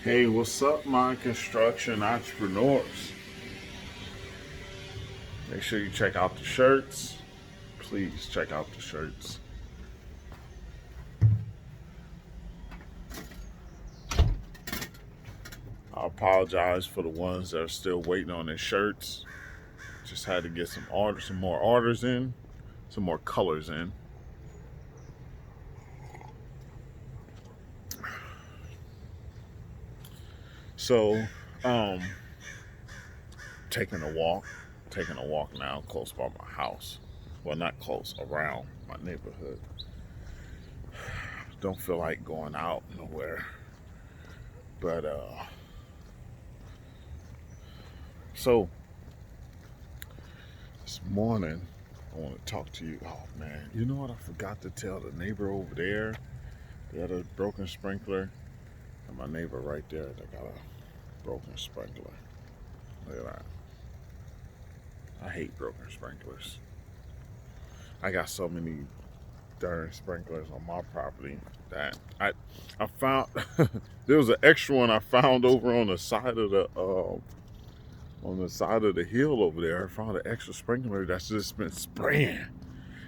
Hey, what's up, my construction entrepreneurs? Make sure you check out the shirts. Please check out the shirts. I apologize for the ones that are still waiting on their shirts. Just had to get some more orders in, some more colors in. So, um, taking a walk now close by my house. Well, not close, around my neighborhood. Don't feel like going out nowhere. But so this morning I want to talk to you. Oh man, you know what I forgot to tell the neighbor over there? They had a broken sprinkler, and my neighbor right there, they got a broken sprinkler. Look at that. I hate broken sprinklers. I got so many darn sprinklers on my property that I found there was an extra one I found over on the side of the hill over there. I found an extra sprinkler that's just been spraying.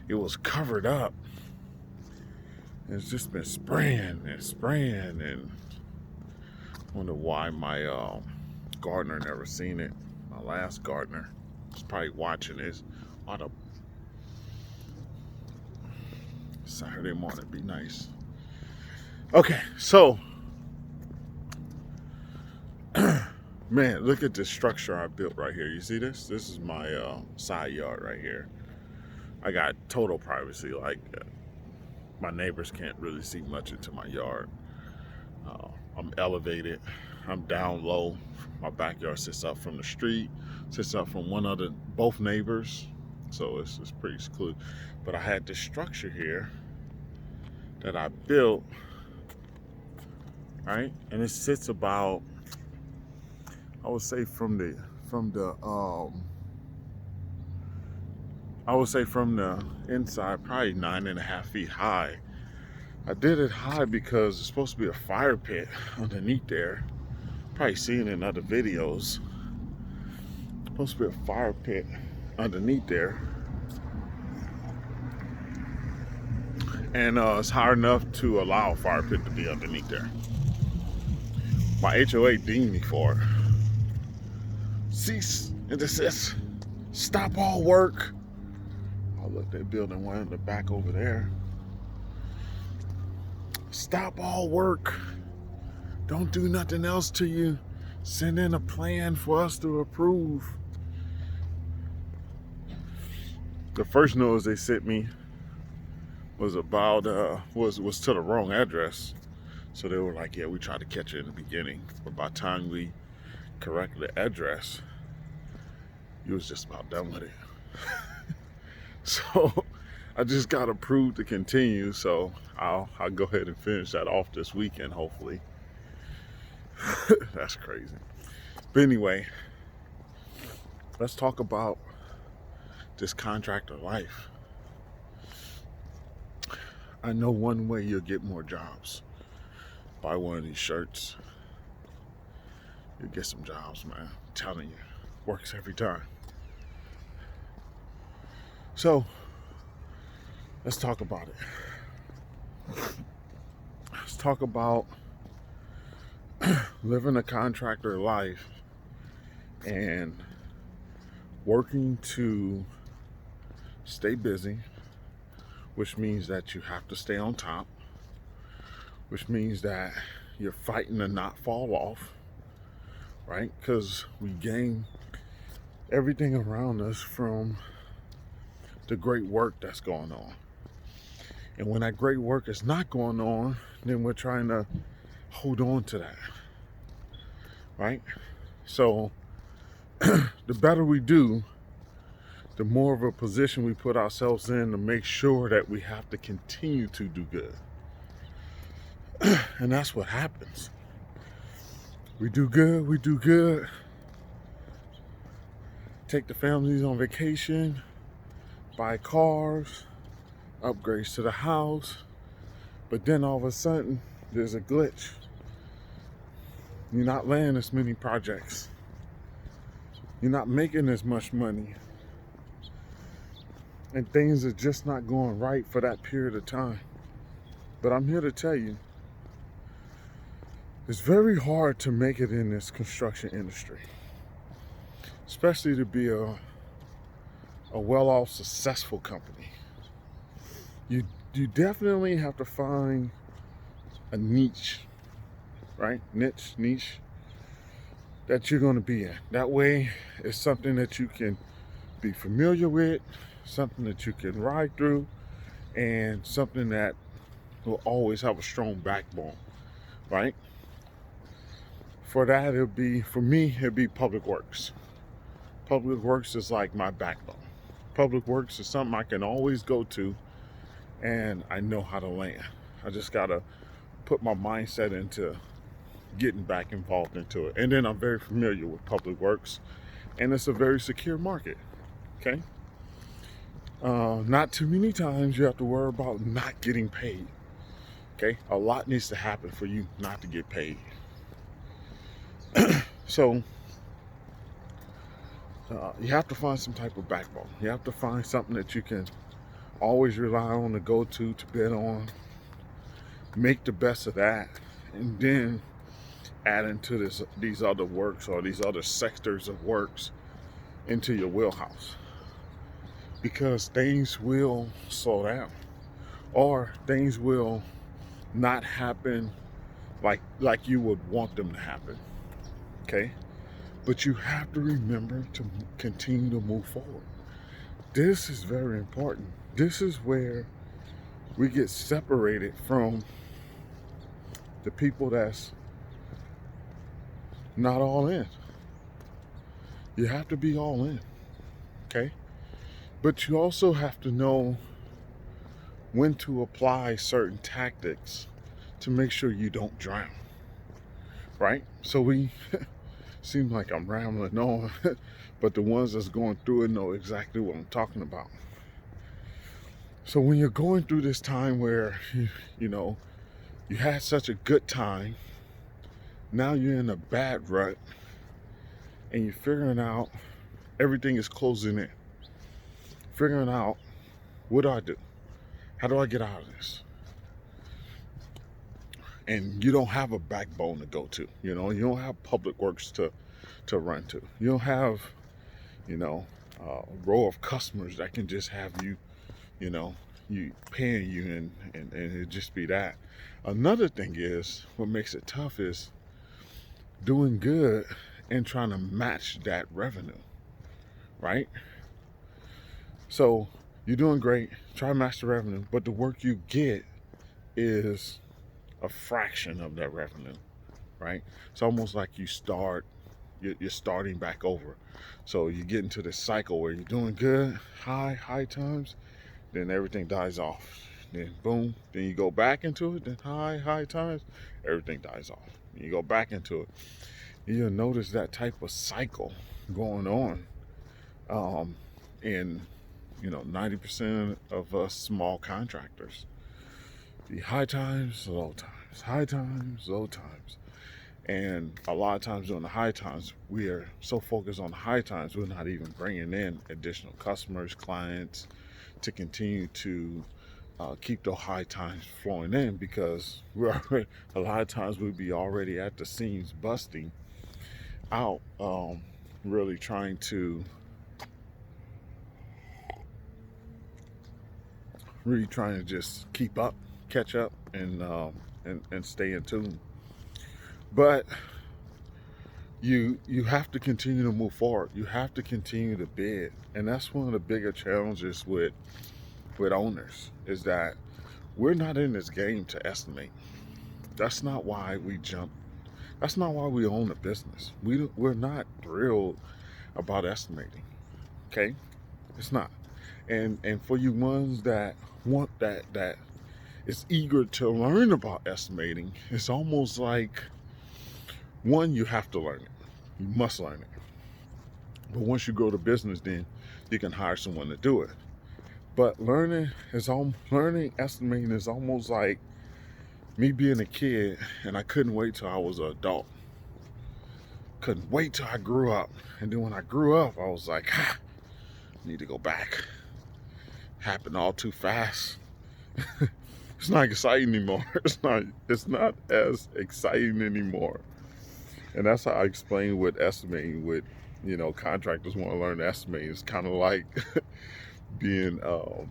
It was covered up. It's just been spraying and I wonder why my gardener never seen it. My last gardener is probably watching this. On a Saturday morning, be nice. Okay, so man, look at this structure I built right here. You see this? This is my side yard right here. I got total privacy. Like my neighbors can't really see much into my yard. I'm elevated. I'm down low. My backyard sits up from the street. Sits up from both neighbors. So it's pretty secluded. But I had this structure here that I built, right? And it sits about, I would say from the inside, probably 9.5 feet high. I did it high because it's supposed to be a fire pit underneath there. Probably seen it in other videos. Supposed to be a fire pit underneath there. And it's high enough to allow a fire pit to be underneath there. My HOA dinged me for it. Cease and desist. Stop all work. Oh, look, they're building one in the back over there. Stop all work. Don't do nothing else to you. Send in a plan for us to approve. The first notice they sent me was about was to the wrong address. So they were like, yeah, we tried to catch it in the beginning. But by the time we corrected the address, you was just about done with it. So I just got approved to continue. So I'll go ahead and finish that off this weekend, hopefully. That's crazy. But anyway, let's talk about this contractor life. I know one way you'll get more jobs. Buy one of these shirts. You'll get some jobs, man. I'm telling you. Works every time. So, let's talk about it. Let's talk about living a contractor life and working to stay busy, which means that you have to stay on top, which means that you're fighting to not fall off, right? Because we gain everything around us from the great work that's going on. And when that great work is not going on, then we're trying to hold on to that, right? So the better we do, the more of a position we put ourselves in to make sure that we have to continue to do good. And that's what happens. We do good. Take the families on vacation, buy cars, upgrades to the house, but then all of a sudden there's a glitch. You're not laying as many projects. You're not making as much money. And things are just not going right for that period of time. But I'm here to tell you, it's very hard to make it in this construction industry, especially to be a well-off, successful company. You definitely have to find a niche, right? Niche that you're going to be in. That way, it's something that you can be familiar with, something that you can ride through, and something that will always have a strong backbone, right? For that, for me, it'd be public works. Public works is like my backbone. Public works is something I can always go to, and I know how to land. I just gotta put my mindset into getting back involved into it. And then I'm very familiar with public works, and it's a very secure market, okay? Not too many times you have to worry about not getting paid, okay? A lot needs to happen for you not to get paid. So you have to find some type of backbone. You have to find something that you can always rely on, to go to bet on, make the best of that, and then add into these other works or these other sectors of works into your wheelhouse, because things will slow down, or things will not happen like you would want them to happen, okay? But you have to remember to continue to move forward. This is very important. This is where we get separated from the people that's not all in. You have to be all in, okay? But you also have to know when to apply certain tactics to make sure you don't drown, right? So we seem like I'm rambling on, but the ones that's going through it know exactly what I'm talking about. So when you're going through this time where you had such a good time, now you're in a bad rut, and you're figuring out everything is closing in. Figuring out, what do I do? How do I get out of this? And you don't have a backbone to go to. You don't have public works to run to. You don't have, a row of customers that can just have you paying you, and it just be that. Another thing is, what makes it tough is doing good and trying to match that revenue, right? So you're doing great, try to match the revenue, but the work you get is a fraction of that revenue, right? It's almost like you're starting back over. So you get into this cycle where you're doing good, high times, then everything dies off. Then boom, then you go back into it, then high times, everything dies off. You go back into it. You'll notice that type of cycle going on in 90% of us small contractors. The high times, low times, high times, low times. And a lot of times during the high times, we are so focused on the high times, we're not even bringing in additional customers, clients, to continue to keep those high times flowing in, because a lot of times we'd be already at the seams busting out, really trying to just keep up, catch up, and stay in tune. But you have to continue to move forward. You have to continue to bid, and that's one of the bigger challenges with owners, is that we're not in this game to estimate. That's not why we jump. That's not why we own a business. We're not thrilled about estimating. Okay, it's not. And for you ones that want that is eager to learn about estimating, it's almost like, one, you have to learn it. You must learn it. But once you grow the business, then you can hire someone to do it. But learning estimating is almost like me being a kid, and I couldn't wait till I was an adult. Couldn't wait till I grew up. And then when I grew up, I was like, I need to go back. Happened all too fast. It's not exciting anymore. It's not as exciting anymore. And that's how I explain with estimating with, contractors want to learn to estimate. It's kind of like being a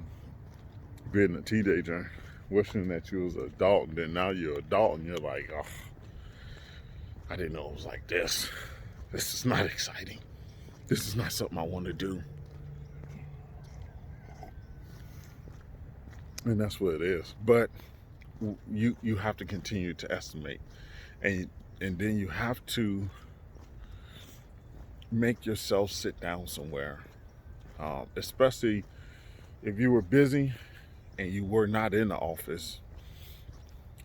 teenager, wishing that you was an adult, and then now you're an adult and you're like, oh, I didn't know it was like this. This is not exciting. This is not something I want to do. And that's what it is. But you have to continue to estimate, and then you have to make yourself sit down somewhere, especially if you were busy and you were not in the office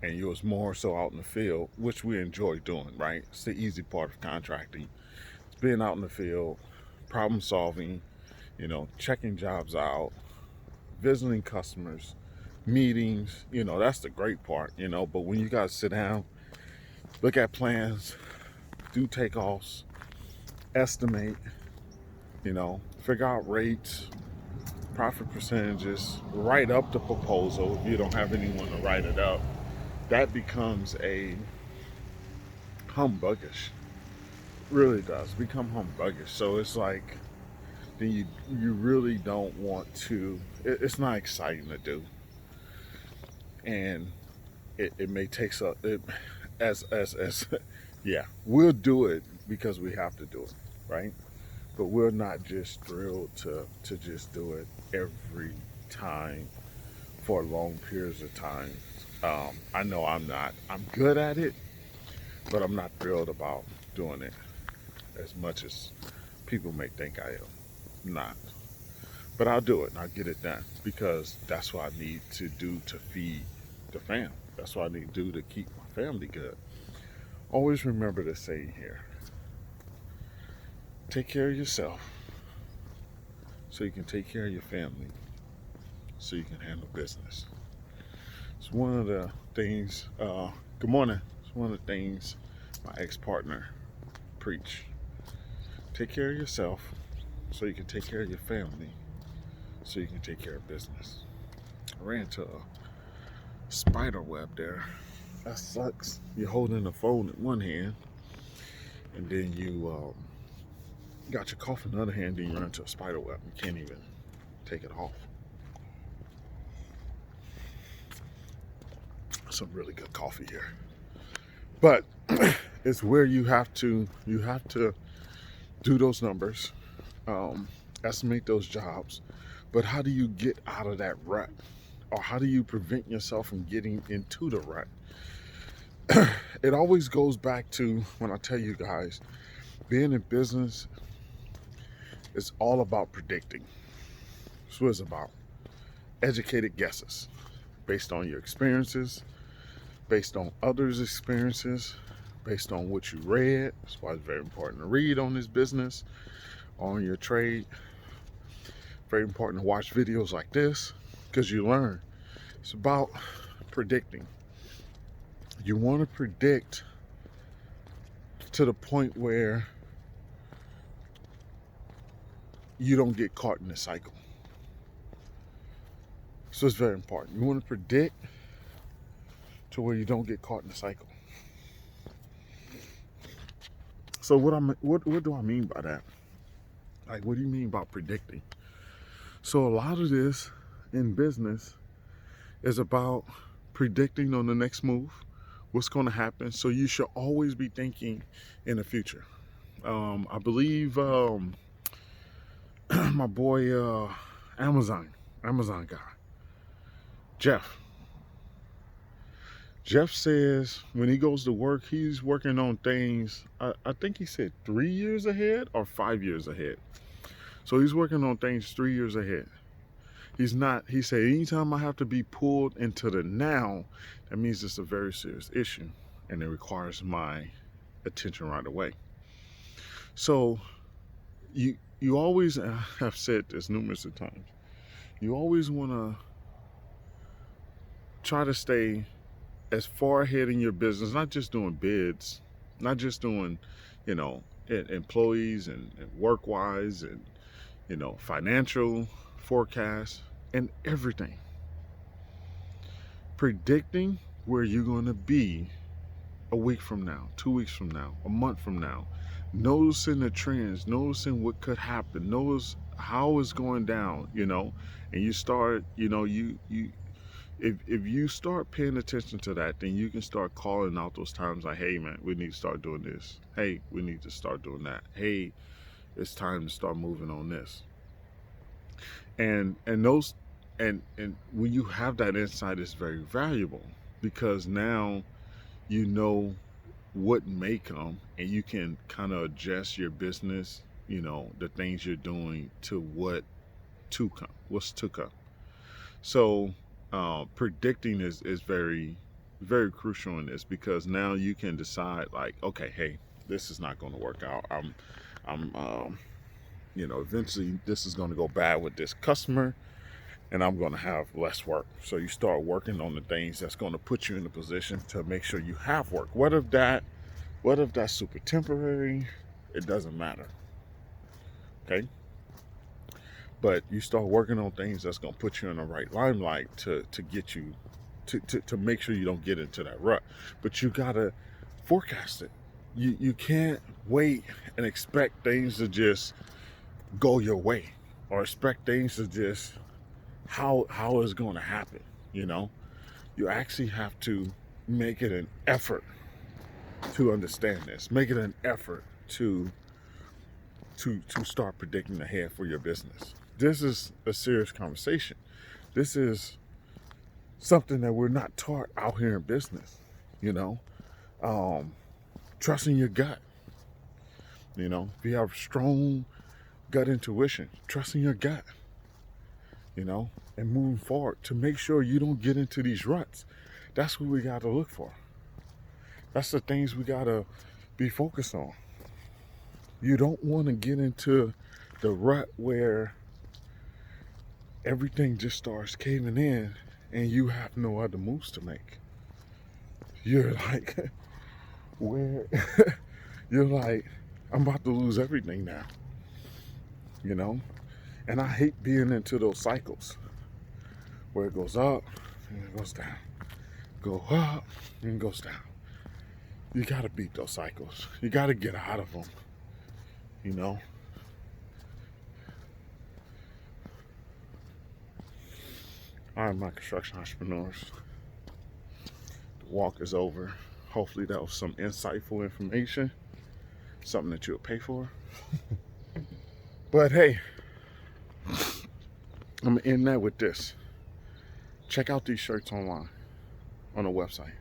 and you was more so out in the field, which we enjoy doing, right? It's the easy part of contracting. It's being out in the field, problem solving, checking jobs out, visiting customers, meetings, that's the great part, but when you gotta sit down, look at plans, do takeoffs, estimate, figure out rates, profit percentages, write up the proposal if you don't have anyone to write it up, that becomes a humbuggish. Really does become humbuggish. So it's like, then you really don't want to, it's not exciting to do. And it may take as yeah, we'll do it because we have to do it, right? But we're not just thrilled to just do it every time for long periods of time. I know I'm not. I'm good at it, but I'm not thrilled about doing it as much as people may think I am. Not. But I'll do it and I'll get it done because that's what I need to do to feed the fam. That's what I need to do to keep my family good. Always remember the saying here. Take care of yourself so you can take care of your family so you can handle business. It's one of the things, good morning. It's one of the things my ex-partner preached. Take care of yourself so you can take care of your family so you can take care of business. I ran into a spider web there. That sucks. You're holding the phone in one hand and then you got your cough in the other hand, then you run into a spider web. You can't even take it off. Some really good coffee here. But it's where you have to do those numbers, estimate those jobs. But how do you get out of that rut? Or how do you prevent yourself from getting into the rut? It always goes back to when I tell you guys, being in business is all about predicting. That's what it's about. Educated guesses based on your experiences, based on others' experiences, based on what you read. That's why it's very important to read on this business, on your trade. Very important to watch videos like this because you learn. It's about predicting. You want to predict to the point where you don't get caught in the cycle. So it's very important. You want to predict to where you don't get caught in the cycle. So what do I mean by that? Like, what do you mean by predicting? So a lot of this in business is about predicting on the next move, what's going to happen. So you should always be thinking in the future. I believe my boy Amazon guy, Jeff says when he goes to work, he's working on things, I think he said 3 years ahead or 5 years ahead. So he's working on things 3 years ahead. He said, anytime I have to be pulled into the now, that means it's a very serious issue and it requires my attention right away. So you always, I've said this numerous of times, you always want to try to stay as far ahead in your business, not just doing bids Not just doing, employees and work wise and, financial forecasts and everything. Predicting where you're going to be a week from now, 2 weeks from now, a month from now, noticing the trends, noticing what could happen, notice how it's going down, and you start, if you start paying attention to that, then you can start calling out those times like, hey man, we need to start doing this. Hey, we need to start doing that. Hey, it's time to start moving on this. And those and when you have that insight, it's very valuable because now you know what may come and you can kind of adjust your business, the things you're doing to what's to come. So predicting is very, very crucial in this because now you can decide like, okay, hey, this is not going to work out. Eventually this is going to go bad with this customer and I'm going to have less work. So you start working on the things that's going to put you in a position to make sure you have work. What if that's super temporary? It doesn't matter. Okay. But you start working on things that's going to put you in the right limelight to get you to make sure you don't get into that rut. But you got to forecast it. You can't wait and expect things to just go your way or expect things to just how it's going to happen. You actually have to make it an effort to understand this. Make it an effort to start predicting ahead for your business. This is a serious conversation. This is something that we're not taught out here in business. Trusting your gut. If you have strong gut intuition, trusting your gut. And moving forward to make sure you don't get into these ruts. That's what we got to look for. That's the things we got to be focused on. You don't want to get into the rut where everything just starts caving in and you have no other moves to make. You're like, where? You're like, I'm about to lose everything now. And I hate being into those cycles where it goes up and it goes down. Go up and it goes down. You got to beat those cycles. You got to get out of them. All right, my construction entrepreneurs. The walk is over. Hopefully that was some insightful information. Something that you'll pay for. But hey, I'm going to end that with this. Check out these shirts online on the website.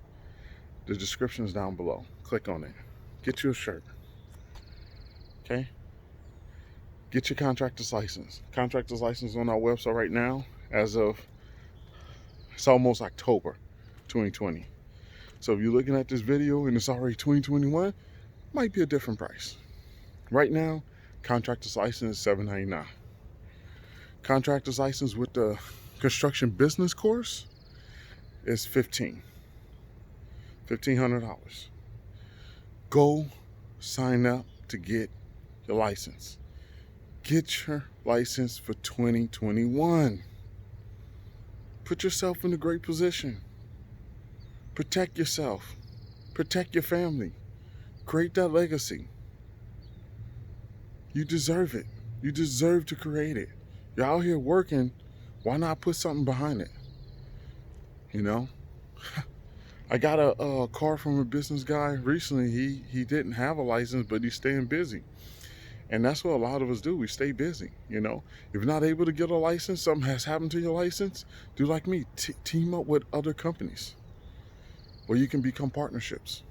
The description is down below. Click on it. Get you a shirt. Okay? Get your contractor's license. Contractor's license on our website right now as of, it's almost October 2020. So if you're looking at this video and it's already 2021, it might be a different price. Right now, contractor's license is $7.99. Contractor's license with the construction business course is $1,500. Go sign up to get your license. Get your license for 2021. Put yourself in a great position. Protect yourself. Protect your family. Create that legacy. You deserve it. You deserve to create it. You're out here working. Why not put something behind it? I got a call from a business guy recently. He didn't have a license, but he's staying busy. And that's what a lot of us do. We stay busy, If you're not able to get a license, something has happened to your license, do like me. Team up with other companies where you can become partnerships.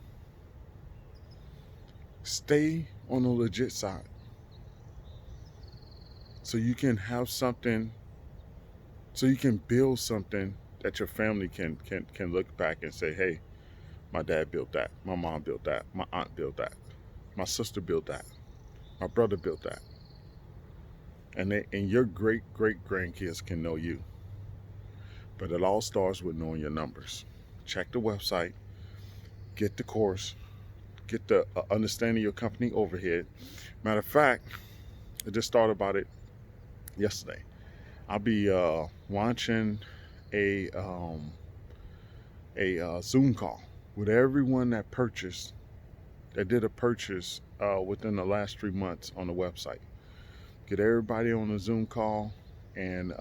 Stay on the legit side so you can have something, so you can build something that your family can look back and say, hey, my dad built that, my mom built that, my aunt built that, my sister built that, my brother built that. And your great grandkids can know you. But it all starts with knowing your numbers. Check the website, get the course, get the understanding of your company overhead. Matter of fact, I just thought about it yesterday. I'll be launching a Zoom call with everyone that did a purchase within the last 3 months on the website. Get everybody on a Zoom call, and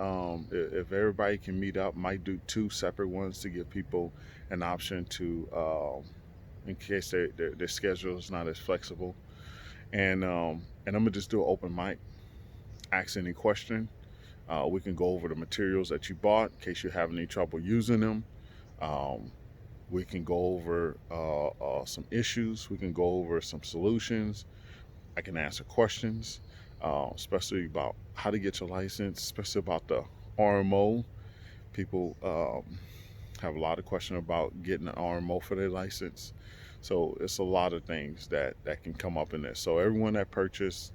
if everybody can meet up, might do 2 separate ones to give people an option to, in case their schedule is not as flexible. And I'm gonna just do an open mic, ask any question. We can go over the materials that you bought in case you have any trouble using them. Um, we can go over some issues. We can go over some solutions. I can answer questions, especially about how to get your license, especially about the RMO. People have a lot of questions about getting an RMO for their license. So it's a lot of things that can come up in this. So everyone that purchased,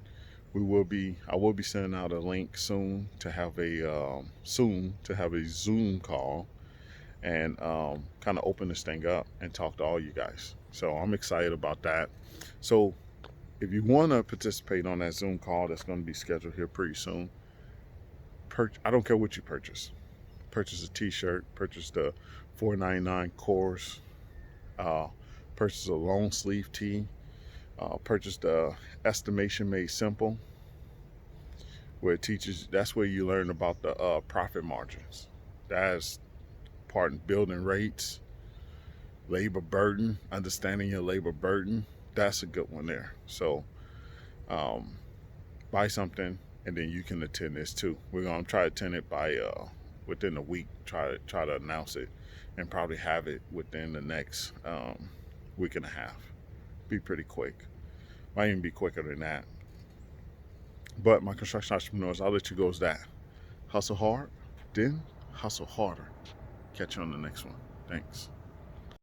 I will be sending out a link to have a Zoom call, and kind of open this thing up and talk to all you guys. So I'm excited about that. So if you want to participate on that Zoom call that's going to be scheduled here pretty soon, I don't care what you purchase. Purchase a t-shirt, purchase the $4.99 course, uh, purchase a long sleeve tee, purchase the Estimation Made Simple, where it teaches, that's where you learn about the profit margins. That's part in building rates, labor burden, understanding your labor burden. That's a good one there. So um, buy something, and then you can attend this too. We're gonna try to attend it by within a week. Try to announce it, and probably have it within the next week and a half. Be pretty quick. Might even be quicker than that. But my construction entrepreneurs, I'll let you go as that. Hustle hard, then hustle harder. Catch you on the next one. Thanks.